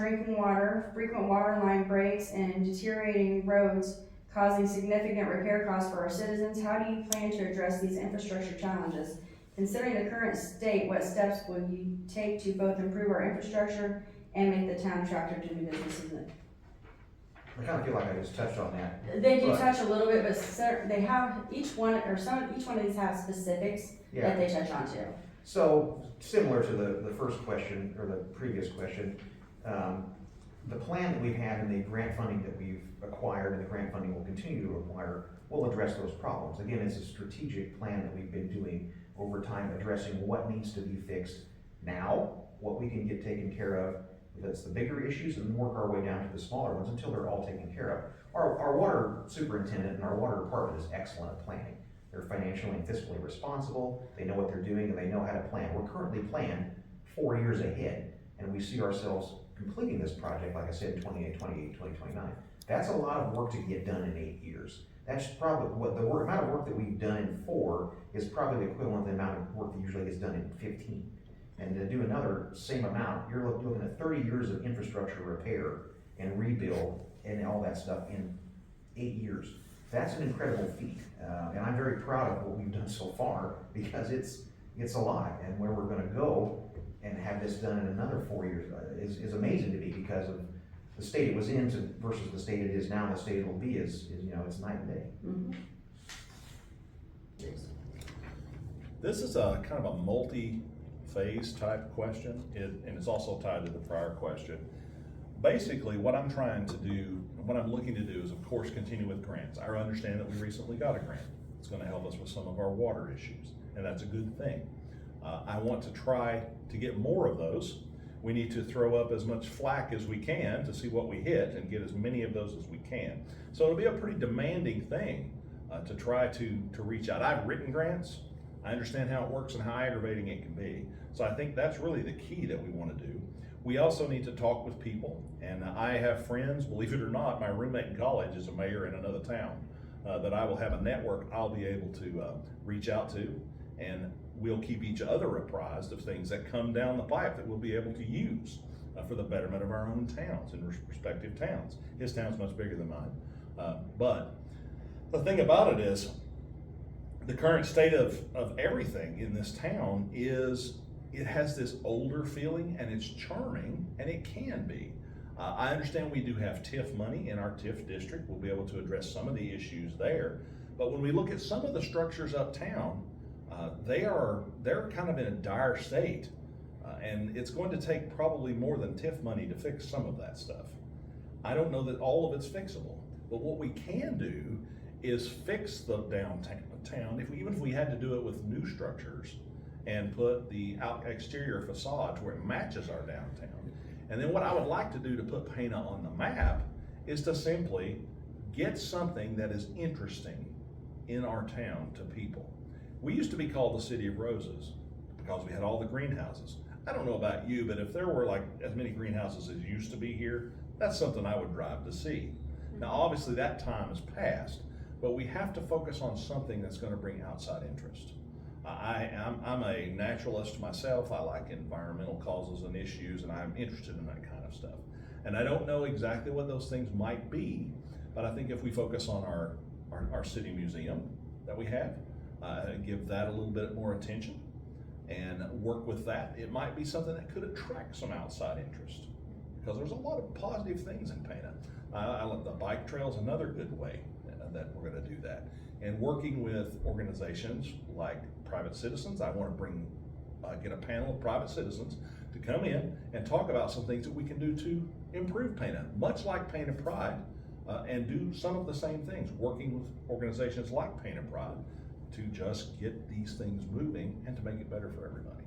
drinking water, frequent water line breaks, and deteriorating roads causing significant repair costs for our citizens. How do you plan to address these infrastructure challenges? Considering the current state, what steps will you take to both improve our infrastructure and make the town attractive to new businesses? I kind of feel like I just touched on that. They do touch a little bit, but they have each one of these have specifics that they touch on too. So similar to the first question or the previous question, the plan that we've had and the grant funding that we've acquired and the grant funding will continue to acquire will address those problems. Again, it's a strategic plan that we've been doing over time, addressing what needs to be fixed now, what we can get taken care of. That's the bigger issues, and work our way down to the smaller ones until they're all taken care of. Our water superintendent and our water department is excellent at planning. They're financially and fiscally responsible. They know what they're doing and they know how to plan. We're currently planned 4 years ahead, and we see ourselves completing this project, like I said, in 2029. That's a lot of work to get done in 8 years. That's probably what the amount of work that we've done in 4 is probably the equivalent to the amount of work that usually gets done in 15. And to do another same amount, you're looking at 30 years of infrastructure repair and rebuild and all that stuff in 8 years. That's an incredible feat. And I'm very proud of what we've done so far, because it's a lot. And where we're gonna go and have this done in another 4 years is amazing to me, because of the state it was in versus the state it is now. The state it'll be is it's night and day. Mm-hmm. This is a kind of a multi-phase type question, and it's also tied to the prior question. Basically, what I'm trying to do, what I'm looking to do is, of course, continue with grants. I understand that we recently got a grant. It's going to help us with some of our water issues, and that's a good thing. I want to try to get more of those. We need to throw up as much flack as we can to see what we hit and get as many of those as we can. So it'll be a pretty demanding thing to try to reach out. I've written grants. I understand how it works and how aggravating it can be. So I think that's really the key that we want to do. We also need to talk with people, and I have friends, believe it or not, my roommate in college is a mayor in another town, that I will have a network I'll be able to reach out to, and we'll keep each other apprised of things that come down the pipe that we'll be able to use for the betterment of our own towns and respective towns. His town's much bigger than mine. But the thing about it is, the current state of everything in this town is, it has this older feeling, and it's charming, and it can be. I understand we do have TIF money in our TIF district. We'll be able to address some of the issues there. But when we look at some of the structures uptown, they're kind of in a dire state. And it's going to take probably more than TIF money to fix some of that stuff. I don't know that all of it's fixable, but what we can do is fix the downtown. Even if we had to do it with new structures and put the exterior facade to where it matches our downtown. And then what I would like to do to put Pana on the map is to simply get something that is interesting in our town to people. We used to be called the City of Roses because we had all the greenhouses. I don't know about you, but if there were like as many greenhouses as used to be here, that's something I would drive to see. Now, obviously that time has passed, but we have to focus on something that's going to bring outside interest. I'm a naturalist myself. I like environmental causes and issues, and I'm interested in that kind of stuff. And I don't know exactly what those things might be, but I think if we focus on our city museum that we have, give that a little bit more attention and work with that, it might be something that could attract some outside interest, because there's a lot of positive things in Pana. The bike trail is another good way that we're going to do that. And working with organizations like private citizens, I want to get a panel of private citizens to come in and talk about some things that we can do to improve Pana, much like Pana Pride, and do some of the same things, working with organizations like Pana Pride to just get these things moving and to make it better for everybody.